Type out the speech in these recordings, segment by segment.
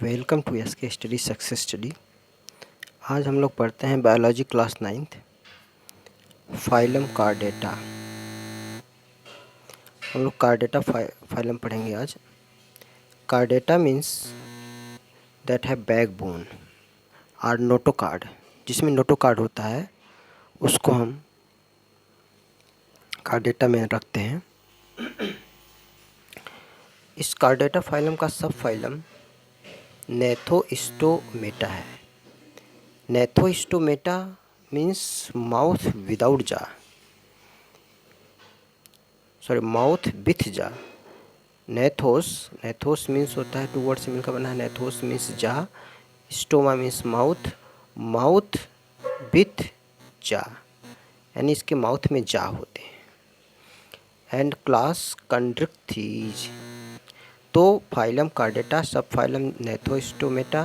Welcome to SK study success study. आज हम लोग पढ़ते हैं biology class 9th phylum chordata. हम लोग कार्डेटा फाइलम पढ़ेंगे आज। कार्डेटा मीन्स दैट है बैक बोन और नोटोकार्ड, जिसमें नोटोकार्ड होता है उसको हम कार्डेटा में रखते हैं। इस कार्डेटा फाइलम का सब फाइलम नेथोस्टोमेटा है। नेथोस्टोमेटा मीन्स माउथ विदाउट जा, माउथ विथ जा। नेथोस मीन्स होता है, 2 वर्ड से मिलकर बना है। नेथोस मीन्स जा, stoma means mouth, mouth with जा, यानी इसके माउथ में जा होते हैं। एंड क्लास कंड्रिक्थीज, तो फाइलम कार्डेटा, सब फाइलम नेथोस्टोमेटा,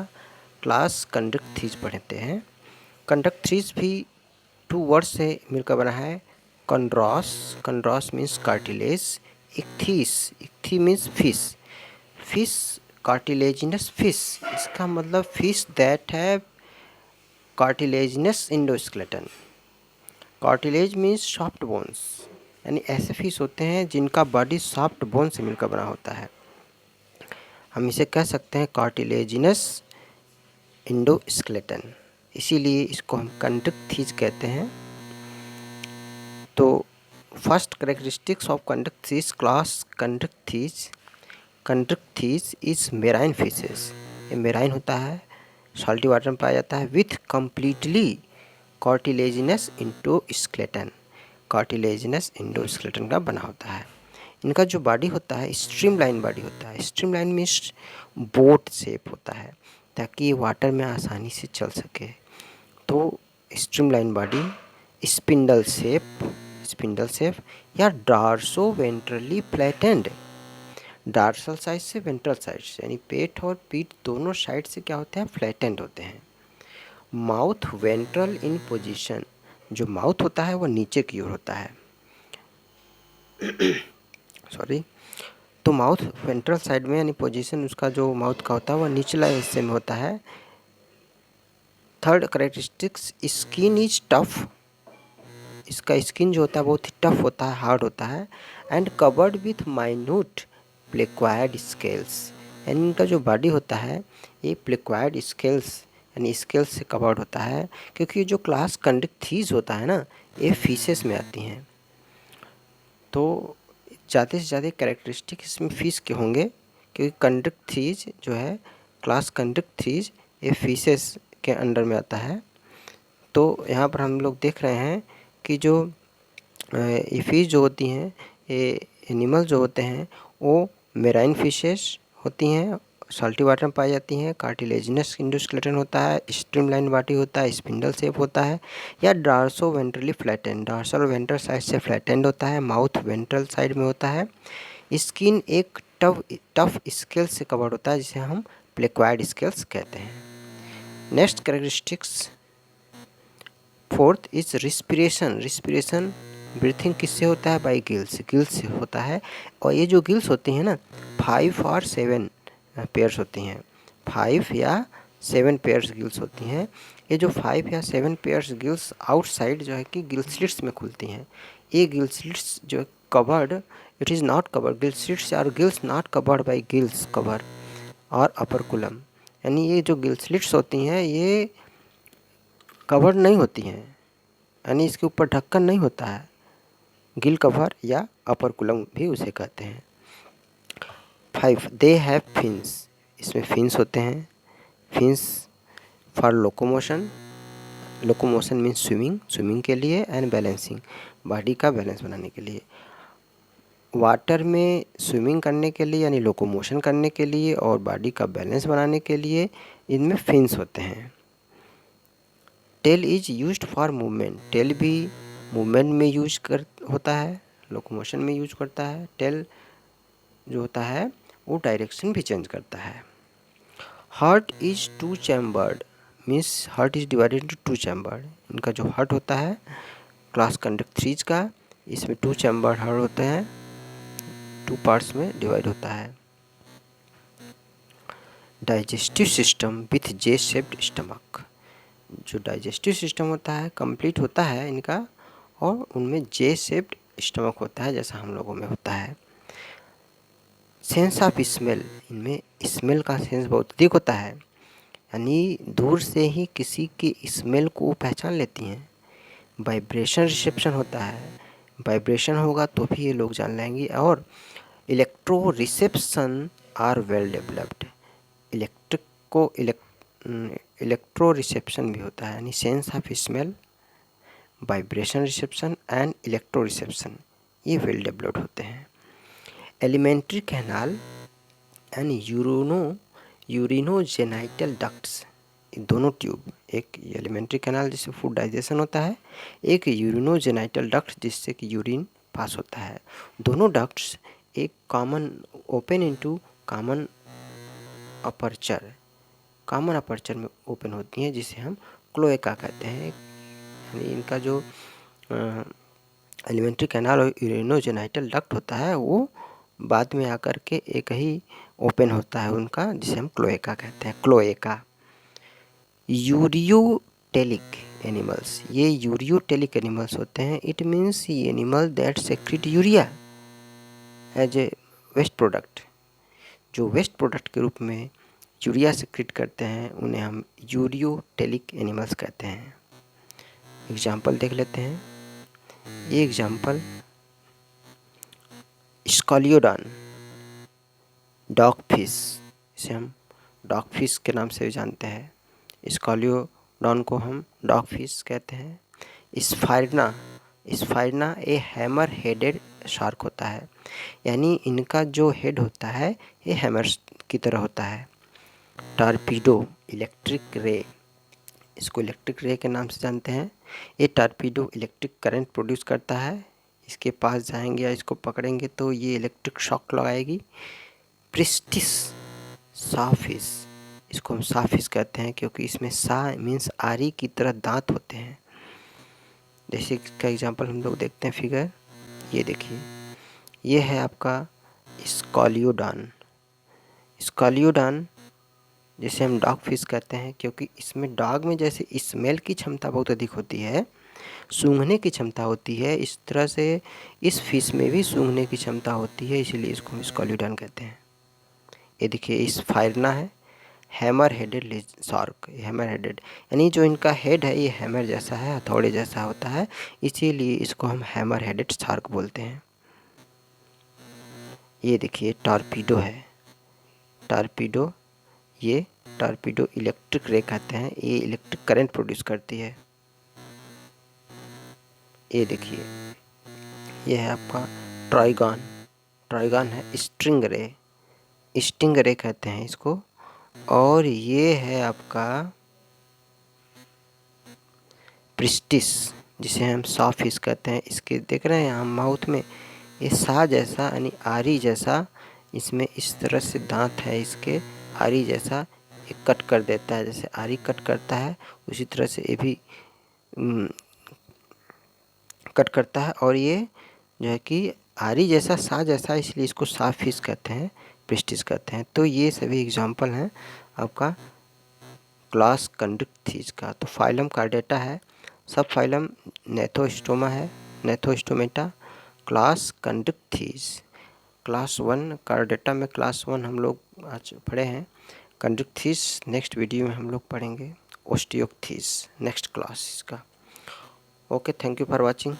क्लास कंड्रिक्थीज पढ़ते हैं। कंड्रिक्थीज भी 2 वर्ड से मिलकर बना है। Chondros means cartilage, ichthy means fish cartilaginous fish, इसका मतलब fish that have cartilaginous endoskeleton. Cartilage means soft bones, यानी ऐसे फिश होते हैं जिनका बॉडी सॉफ्ट बोन से मिलकर बना होता है। हम इसे कह सकते हैं कार्टिलेजिनस एंडोस्केलेटन, इसीलिए इसको हम कंड्रिक्थीज कहते हैं। तो first characteristics of Chondrichthyes, class Chondrichthyes is marine fishes. ये मेराइन होता है, सॉल्टी वाटर में पाया जाता है, with completely cartilaginous endoskeleton, cartilaginous endoskeleton का बना होता है। इनका जो बॉडी होता है स्ट्रीमलाइन बॉडी होता है। स्ट्रीमलाइन मीन्स बोट शेप होता है, ताकि ये वाटर में आसानी से चल सके। तो स्ट्रीमलाइन बॉडी, स्पिंडल शेप या dorsoventrally flattened, dorsal side से वेंट्रल साइड से, यानी पेट और पीठ दोनों साइड से क्या होते हैं, फ्लैटेंड होते हैं। माउथ वेंट्रल इन पोजीशन, जो माउथ होता है वो नीचे की ओर होता है। तो माउथ वेंट्रल साइड में, यानी पोजीशन उसका जो माउथ का होता है वह निचला हिस्से में होता है। Third characteristics, skin is tough, इसका स्किन जो होता है बहुत ही टफ होता है, हार्ड होता है। And covered with minute placoid scales, यानी इनका जो बॉडी होता है ये प्लेक्वायड स्केल्स यानी स्केल्स से कवर्ड होता है, क्योंकि जो क्लास कंड्रिक्थीज होता है ना, ये फिशेस में आती हैं। तो ज़्यादा से ज़्यादा कैरेक्टरिस्टिक इसमें फिश के होंगे, क्योंकि कंड्रिक्थीज जो है, क्लास कंड्रिक्थीज, ये फिशेस के अंडर में आता है। तो यहाँ पर हम लोग देख रहे हैं कि जो ये फिश जो होती हैं, ये एनिमल जो होते हैं वो मेराइन फिशेस होती हैं, सॉल्टी वाटर में पाई जाती हैं। कार्टिलेजिनस एंडोस्केलेटन होता है, स्ट्रीमलाइन बॉडी होता है, स्पिंडल शेप होता है, या dorsoventrally flattened, dorsal ventral side से फ्लैटेंड होता है, माउथ वेंट्रल साइड में होता है। स्किन एक टफ स्केल्स से कवर्ड होता है, जिसे हम प्लेक्वायड स्केल्स कहते हैं। Next characteristics fourth is respiration breathing किससे होता है, बाई गिल्स से होता है। और ये जो गिल्स होती हैं ना, 5 और 7 पेयर्स होती हैं, 5 या 7 पेयर्स गिल्स होती हैं। ये जो 5 या 7 पेयर्स गिल्स आउटसाइड जो है कि गिल स्लिट्स में खुलती हैं। ये गिल स्लिट्स जो covered, it is not covered, gill slits are gills not covered by gills cover और अपरकुलम, यानी ये जो गिल स्लिट्स होती हैं ये कवर नहीं होती हैं, यानी इसके ऊपर ढक्कन नहीं होता है। गिल कवर या अपरकुलम भी उसे कहते हैं। 5 दे हैव फिन्स, इसमें फिन्स होते हैं। Fins for locomotion means swimming के लिए, एंड बैलेंसिंग, बॉडी का बैलेंस बनाने के लिए। वाटर में स्विमिंग करने के लिए, यानी लोकोमोशन करने के लिए, और बॉडी का बैलेंस बनाने के लिए इनमें फिन्स होते हैं। Tail is used for movement, tail भी मूवमेंट में होता है, लोकोमोशन में यूज करता है। टेल जो होता है वो डायरेक्शन भी चेंज करता है। Heart is 2 chambered, means heart is divided into 2 chambered. इनका जो हार्ट होता है क्लास कंडक्ट्रीज का, इसमें 2 चैम्बर्ड हार्ट होते हैं, 2 पार्ट्स में डिवाइड होता है। Digestive system with J shaped stomach. जो डाइजेस्टिव सिस्टम होता है कंप्लीट होता है इनका, और उनमें जे शेप्ड स्टमक होता है जैसा हम लोगों में होता है। सेंस ऑफ स्मेल, इनमें स्मेल का सेंस बहुत अधिक होता है, यानी दूर से ही किसी की स्मेल को वो पहचान लेती हैं। वाइब्रेशन रिसेप्शन होता है, वाइब्रेशन होगा तो भी ये लोग जान लेंगी। और electroreception are well developed. Electroreception भी होता है, यानी sense of smell, vibration reception and electroreception, ये वेल डेवलप्ड होते हैं। Alimentary canal and urinogenital ducts, दोनों ट्यूब, एक एलिमेंट्री कैनाल जिससे फूड डाइजेशन होता है, एक यूरिनोजेनाइटल डक्ट जिससे कि यूरिन पास होता है। दोनों डक्ट्स एक common open into common aperture में ओपन होती हैं, जिसे हम क्लोएका कहते हैं। यानी इनका जो एलिमेंट्री कैनाल और यूरिनोजेनाइटल डक्ट होता है वो बाद में आकर के एक ही ओपन होता है उनका, जिसे हम क्लोएका कहते हैं। क्लोएका। यूरियोटेलिक एनिमल्स, ये यूरियोटेलिक एनिमल्स होते हैं। It means animal that secrete urea as a waste product. जो वेस्ट प्रोडक्ट के रूप में यूरिया सेक्रेट करते हैं उन्हें हम यूरियोटेलिक एनिमल्स कहते हैं। एग्जाम्पल देख लेते हैं। ये एग्जाम्पल स्कॉलियोडॉन, डॉग फिश, इसे हम डॉग फिश के नाम से जानते हैं। स्कॉलियोडॉन को हम डॉग फिश कहते हैं। स्फाइरना ए हैमर हेडेड शार्क होता है, यानी इनका जो हेड होता है ये हैमर की तरह होता है। टॉर्पीडो, इलेक्ट्रिक रे, इसको इलेक्ट्रिक रे के नाम से जानते हैं। ये टॉर्पीडो इलेक्ट्रिक करंट प्रोड्यूस करता है। इसके पास जाएंगे या इसको पकड़ेंगे तो ये इलेक्ट्रिक शॉक लगाएगी। प्रिस्टिस, साफिस, इसको हम साफिस कहते हैं क्योंकि इसमें सा मीन्स आरी की तरह दांत होते हैं। जैसे इसका एग्जांपल हम लोग देखते हैं फिगर, ये देखिए, ये है आपका स्कॉलियोडॉन जिसे हम डॉग फिश कहते हैं, क्योंकि इसमें डॉग में जैसे स्मेल की क्षमता बहुत अधिक होती है, सूंघने की क्षमता होती है, इस तरह से इस फिश में भी सूंघने की क्षमता होती है, इसीलिए इसको हम स्कॉलियोडॉन कहते हैं। ये देखिए इस फायरना है hammer headed shark, hammer headed, यानी जो इनका हेड है ये हैमर जैसा है, हथौड़े जैसा होता है, इसीलिए इसको हम हैमर हेडेड शार्क बोलते हैं। ये देखिए टॉर्पीडो है, टॉर्पीडो, ये टॉर्पीडो इलेक्ट्रिक रे कहते हैं, ये इलेक्ट्रिक करंट प्रोड्यूस करती है। ये देखिए ये है आपका ट्राइगॉन है स्टिंग रे कहते हैं इसको। और ये है आपका प्रिस्टिस जिसे हम सॉ फिश कहते हैं। इसके देख रहे हैं यहाँ माउथ में ये सा जैसा यानी आरी जैसा, इसमें इस तरह से दांत है इसके, आरी जैसा ये कट कर देता है, जैसे आरी कट करता है उसी तरह से ये भी कट करता है। और ये जो है कि आरी जैसा सा जैसा, इसलिए इसको सा फिश कहते हैं, प्रिस्टिस कहते हैं। तो ये सभी एग्जाम्पल हैं आपका क्लास कंडक्टिथीज का। तो फाइलम कार्डेटा है, सब फाइलम नेथोस्टोमा है, नेथोस्टोमेटा, क्लास कंडक्टिथीज क्लास 1, कार्डेटा में क्लास 1 हम लोग आज पढ़े हैं। कंडक्टिथीज नेक्स्ट वीडियो में हम लोग पढ़ेंगे। ओस्टियोक्थीज नेक्स्ट क्लास इसका। Okay, thank you for watching.